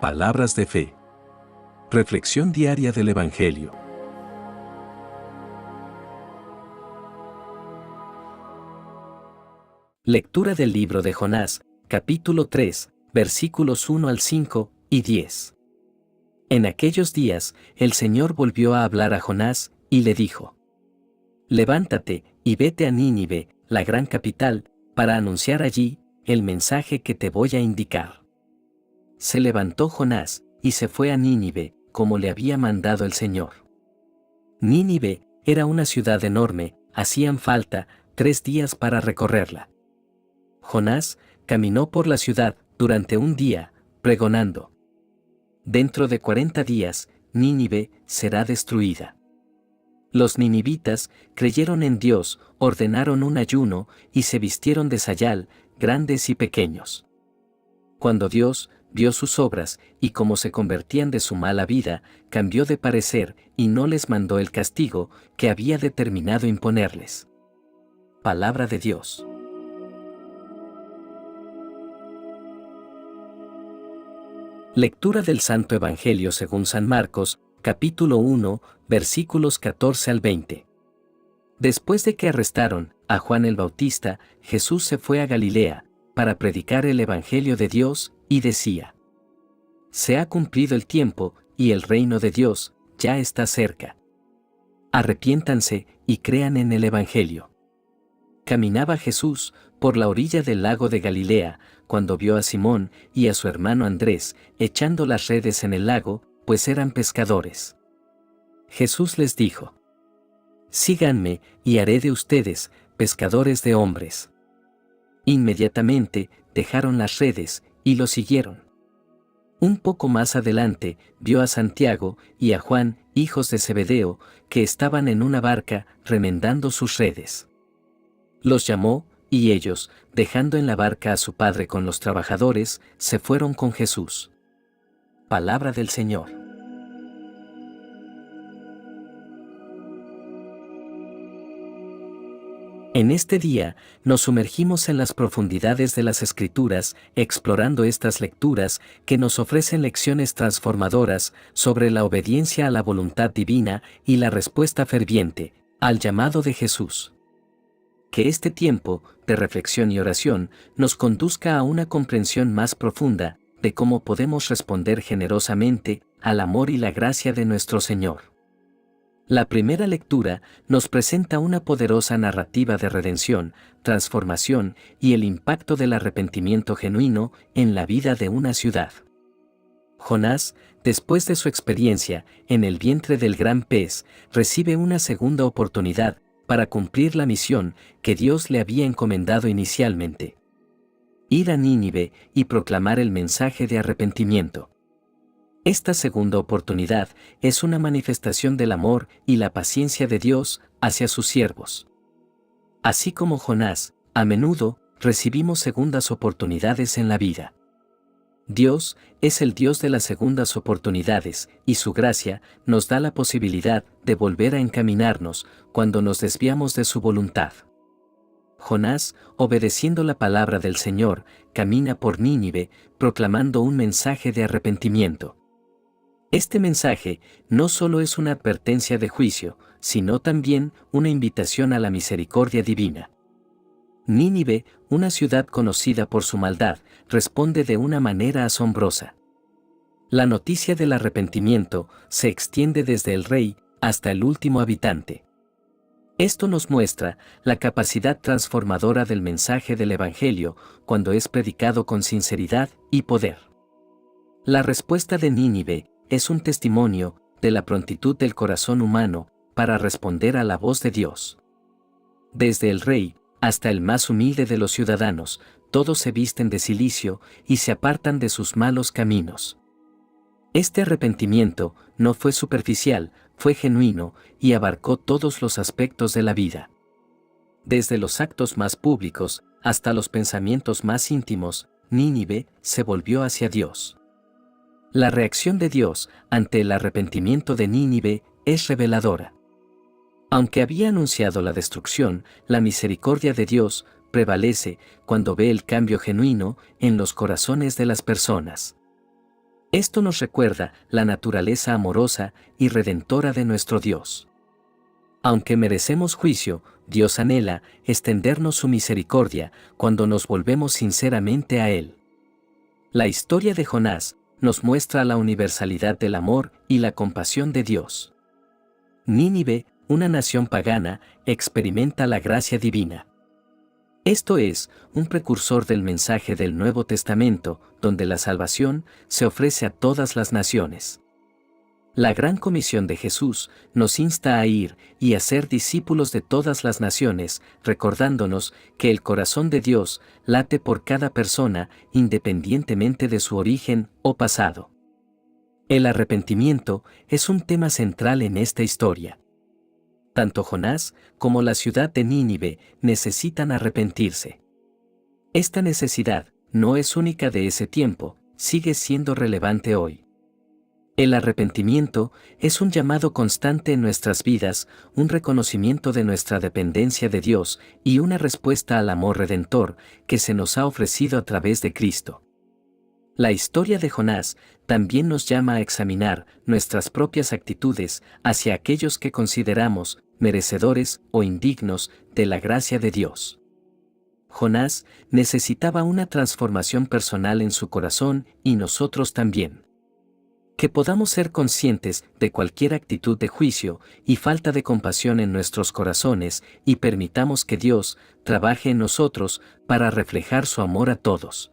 Palabras de fe. Reflexión diaria del Evangelio. Lectura del libro de Jonás, capítulo 3, versículos 1 al 5 y 10. En aquellos días, el Señor volvió a hablar a Jonás, y le dijo: Levántate, y vete a Nínive, la gran capital, para anunciar allí el mensaje que te voy a indicar. Se levantó Jonás, y se fue a Nínive, como le había mandado el Señor. Nínive era una ciudad enorme, hacían falta 3 días para recorrerla. Jonás caminó por la ciudad durante un día, pregonando: Dentro de 40 días, Nínive será destruida. Los ninivitas creyeron en Dios, ordenaron un ayuno y se vistieron de sayal, grandes y pequeños. Cuando Dios vio sus obras y cómo se convertían de su mala vida, cambió de parecer y no les mandó el castigo que había determinado imponerles. Palabra de Dios. Lectura del Santo Evangelio según San Marcos, capítulo 1, versículos 14 al 20. Después de que arrestaron a Juan el Bautista, Jesús se fue a Galilea para predicar el Evangelio de Dios, y decía: Se ha cumplido el tiempo, y el reino de Dios ya está cerca. Arrepiéntanse y crean en el Evangelio. Caminaba Jesús por la orilla del lago de Galilea, cuando vio a Simón y a su hermano Andrés echando las redes en el lago, pues eran pescadores. Jesús les dijo: Síganme, y haré de ustedes pescadores de hombres. Inmediatamente dejaron las redes y lo siguieron. Un poco más adelante vio a Santiago y a Juan, hijos de Zebedeo, que estaban en una barca remendando sus redes. Los llamó, y ellos, dejando en la barca a su padre con los trabajadores, se fueron con Jesús. Palabra del Señor. En este día, nos sumergimos en las profundidades de las Escrituras, explorando estas lecturas que nos ofrecen lecciones transformadoras sobre la obediencia a la voluntad divina y la respuesta ferviente al llamado de Jesús. Que este tiempo de reflexión y oración nos conduzca a una comprensión más profunda de cómo podemos responder generosamente al amor y la gracia de nuestro Señor. La primera lectura nos presenta una poderosa narrativa de redención, transformación y el impacto del arrepentimiento genuino en la vida de una ciudad. Jonás, después de su experiencia en el vientre del gran pez, recibe una segunda oportunidad para cumplir la misión que Dios le había encomendado inicialmente: ir a Nínive y proclamar el mensaje de arrepentimiento. Esta segunda oportunidad es una manifestación del amor y la paciencia de Dios hacia sus siervos. Así como Jonás, a menudo recibimos segundas oportunidades en la vida. Dios es el Dios de las segundas oportunidades, y su gracia nos da la posibilidad de volver a encaminarnos cuando nos desviamos de su voluntad. Jonás, obedeciendo la palabra del Señor, camina por Nínive proclamando un mensaje de arrepentimiento. Este mensaje no solo es una advertencia de juicio, sino también una invitación a la misericordia divina. Nínive, una ciudad conocida por su maldad, responde de una manera asombrosa. La noticia del arrepentimiento se extiende desde el rey hasta el último habitante. Esto nos muestra la capacidad transformadora del mensaje del Evangelio cuando es predicado con sinceridad y poder. La respuesta de Nínive es un testimonio de la prontitud del corazón humano para responder a la voz de Dios. Desde el rey hasta el más humilde de los ciudadanos, todos se visten de cilicio y se apartan de sus malos caminos. Este arrepentimiento no fue superficial, fue genuino y abarcó todos los aspectos de la vida. Desde los actos más públicos hasta los pensamientos más íntimos, Nínive se volvió hacia Dios. La reacción de Dios ante el arrepentimiento de Nínive es reveladora. Aunque había anunciado la destrucción, la misericordia de Dios prevalece cuando ve el cambio genuino en los corazones de las personas. Esto nos recuerda la naturaleza amorosa y redentora de nuestro Dios. Aunque merecemos juicio, Dios anhela extendernos su misericordia cuando nos volvemos sinceramente a Él. La historia de Jonás nos muestra la universalidad del amor y la compasión de Dios. Nínive, una nación pagana, experimenta la gracia divina. Esto es, un precursor del mensaje del Nuevo Testamento, donde la salvación se ofrece a todas las naciones. La gran comisión de Jesús nos insta a ir y a ser discípulos de todas las naciones, recordándonos que el corazón de Dios late por cada persona independientemente de su origen o pasado. El arrepentimiento es un tema central en esta historia. Tanto Jonás como la ciudad de Nínive necesitan arrepentirse. Esta necesidad no es única de ese tiempo, sigue siendo relevante hoy. El arrepentimiento es un llamado constante en nuestras vidas, un reconocimiento de nuestra dependencia de Dios y una respuesta al amor redentor que se nos ha ofrecido a través de Cristo. La historia de Jonás también nos llama a examinar nuestras propias actitudes hacia aquellos que consideramos merecedores o indignos de la gracia de Dios. Jonás necesitaba una transformación personal en su corazón y nosotros también. Que podamos ser conscientes de cualquier actitud de juicio y falta de compasión en nuestros corazones y permitamos que Dios trabaje en nosotros para reflejar su amor a todos.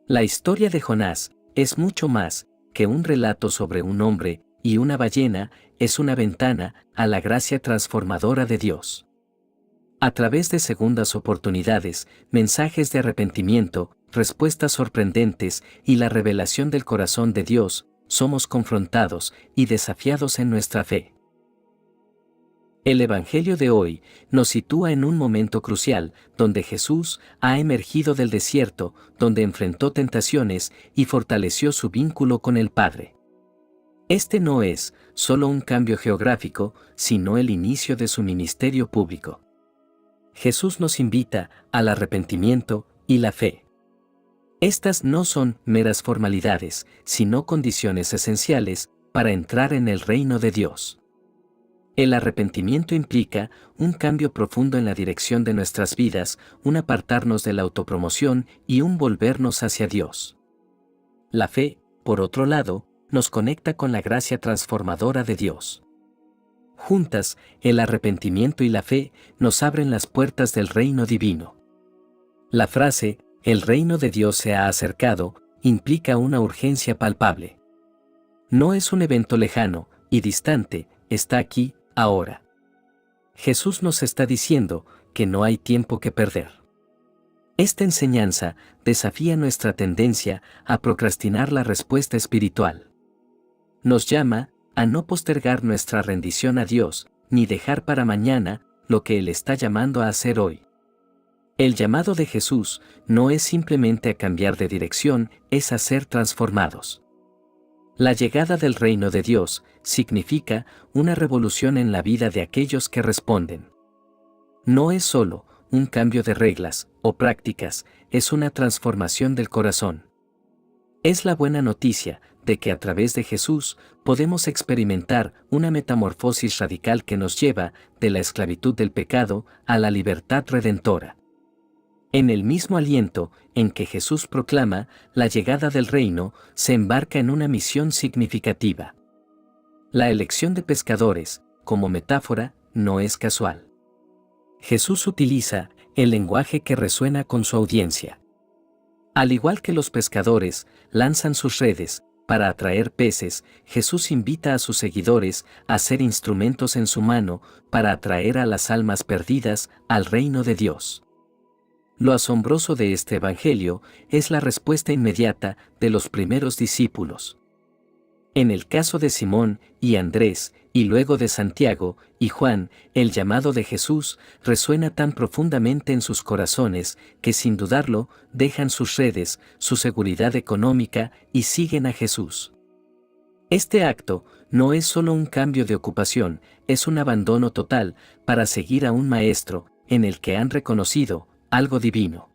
La historia de Jonás es mucho más que un relato sobre un hombre y una ballena, es una ventana a la gracia transformadora de Dios. A través de segundas oportunidades, mensajes de arrepentimiento, respuestas sorprendentes y la revelación del corazón de Dios, somos confrontados y desafiados en nuestra fe. El Evangelio de hoy nos sitúa en un momento crucial, donde Jesús ha emergido del desierto, donde enfrentó tentaciones y fortaleció su vínculo con el Padre. Este no es solo un cambio geográfico, sino el inicio de su ministerio público. Jesús nos invita al arrepentimiento y la fe. Estas no son meras formalidades, sino condiciones esenciales para entrar en el reino de Dios. El arrepentimiento implica un cambio profundo en la dirección de nuestras vidas, un apartarnos de la autopromoción y un volvernos hacia Dios. La fe, por otro lado, nos conecta con la gracia transformadora de Dios. Juntas, el arrepentimiento y la fe nos abren las puertas del reino divino. La frase, "El reino de Dios se ha acercado", implica una urgencia palpable. No es un evento lejano y distante, está aquí, ahora. Jesús nos está diciendo que no hay tiempo que perder. Esta enseñanza desafía nuestra tendencia a procrastinar la respuesta espiritual. Nos llama a no postergar nuestra rendición a Dios, ni dejar para mañana lo que Él está llamando a hacer hoy. El llamado de Jesús no es simplemente a cambiar de dirección, es a ser transformados. La llegada del reino de Dios significa una revolución en la vida de aquellos que responden. No es solo un cambio de reglas o prácticas, es una transformación del corazón. Es la buena noticia de que a través de Jesús podemos experimentar una metamorfosis radical que nos lleva de la esclavitud del pecado a la libertad redentora. En el mismo aliento en que Jesús proclama la llegada del reino, se embarca en una misión significativa. La elección de pescadores, como metáfora, no es casual. Jesús utiliza el lenguaje que resuena con su audiencia. Al igual que los pescadores lanzan sus redes para atraer peces, Jesús invita a sus seguidores a ser instrumentos en su mano para atraer a las almas perdidas al reino de Dios. Lo asombroso de este evangelio es la respuesta inmediata de los primeros discípulos. En el caso de Simón y Andrés, y luego de Santiago y Juan, el llamado de Jesús resuena tan profundamente en sus corazones que sin dudarlo dejan sus redes, su seguridad económica y siguen a Jesús. Este acto no es solo un cambio de ocupación, es un abandono total para seguir a un maestro en el que han reconocido algo divino.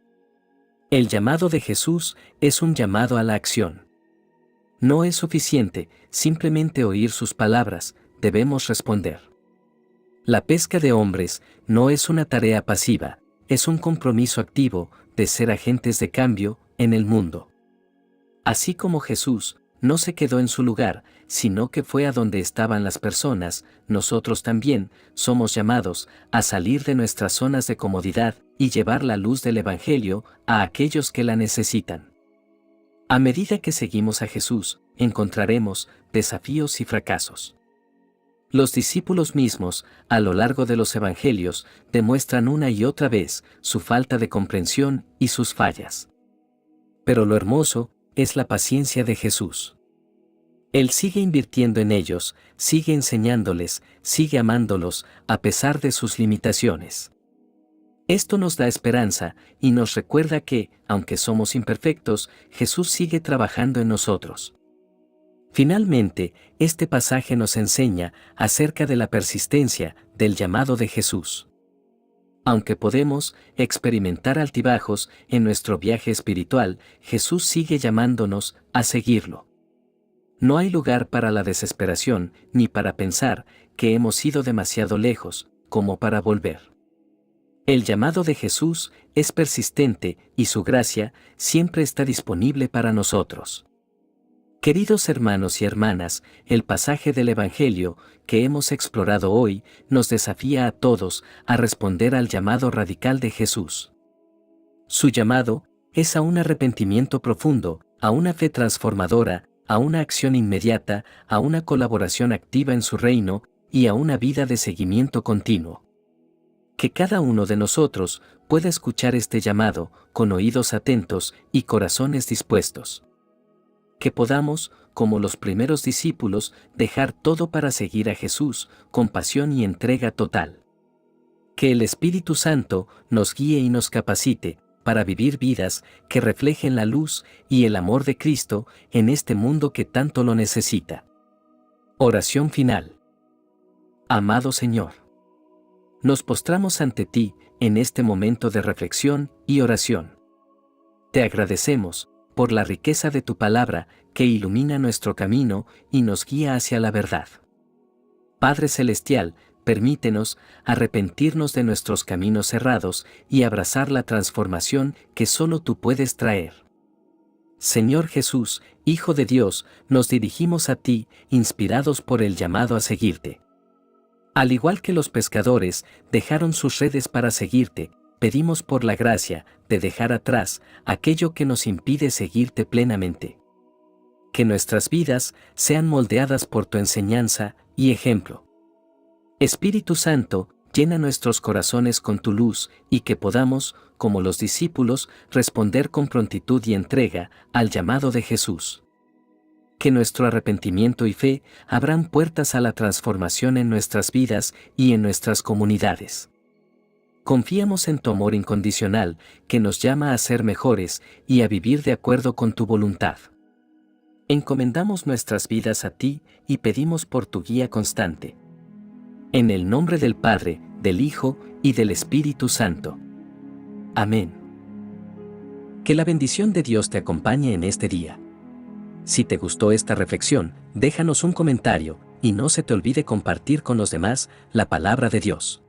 El llamado de Jesús es un llamado a la acción. No es suficiente simplemente oír sus palabras, debemos responder. La pesca de hombres no es una tarea pasiva, es un compromiso activo de ser agentes de cambio en el mundo. Así como Jesús no se quedó en su lugar, sino que fue a donde estaban las personas, nosotros también somos llamados a salir de nuestras zonas de comodidad y llevar la luz del Evangelio a aquellos que la necesitan. A medida que seguimos a Jesús, encontraremos desafíos y fracasos. Los discípulos mismos, a lo largo de los Evangelios, demuestran una y otra vez su falta de comprensión y sus fallas. Pero lo hermoso es la paciencia de Jesús. Él sigue invirtiendo en ellos, sigue enseñándoles, sigue amándolos, a pesar de sus limitaciones. Esto nos da esperanza y nos recuerda que, aunque somos imperfectos, Jesús sigue trabajando en nosotros. Finalmente, este pasaje nos enseña acerca de la persistencia del llamado de Jesús. Aunque podemos experimentar altibajos en nuestro viaje espiritual, Jesús sigue llamándonos a seguirlo. No hay lugar para la desesperación ni para pensar que hemos ido demasiado lejos, como para volver. El llamado de Jesús es persistente y su gracia siempre está disponible para nosotros. Queridos hermanos y hermanas, el pasaje del Evangelio que hemos explorado hoy nos desafía a todos a responder al llamado radical de Jesús. Su llamado es a un arrepentimiento profundo, a una fe transformadora, a una acción inmediata, a una colaboración activa en su reino y a una vida de seguimiento continuo. Que cada uno de nosotros pueda escuchar este llamado con oídos atentos y corazones dispuestos. Que podamos, como los primeros discípulos, dejar todo para seguir a Jesús con pasión y entrega total. Que el Espíritu Santo nos guíe y nos capacite para vivir vidas que reflejen la luz y el amor de Cristo en este mundo que tanto lo necesita. Oración final. Amado Señor, nos postramos ante ti en este momento de reflexión y oración. Te agradecemos por la riqueza de tu palabra que ilumina nuestro camino y nos guía hacia la verdad. Padre Celestial, permítenos arrepentirnos de nuestros caminos errados y abrazar la transformación que solo tú puedes traer. Señor Jesús, Hijo de Dios, nos dirigimos a ti, inspirados por el llamado a seguirte. Al igual que los pescadores dejaron sus redes para seguirte, pedimos por la gracia de dejar atrás aquello que nos impide seguirte plenamente. Que nuestras vidas sean moldeadas por tu enseñanza y ejemplo. Espíritu Santo, llena nuestros corazones con tu luz y que podamos, como los discípulos, responder con prontitud y entrega al llamado de Jesús. Que nuestro arrepentimiento y fe abran puertas a la transformación en nuestras vidas y en nuestras comunidades. Confiamos en tu amor incondicional, que nos llama a ser mejores y a vivir de acuerdo con tu voluntad. Encomendamos nuestras vidas a ti y pedimos por tu guía constante. En el nombre del Padre, del Hijo y del Espíritu Santo. Amén. Que la bendición de Dios te acompañe en este día. Si te gustó esta reflexión, déjanos un comentario y no se te olvide compartir con los demás la palabra de Dios.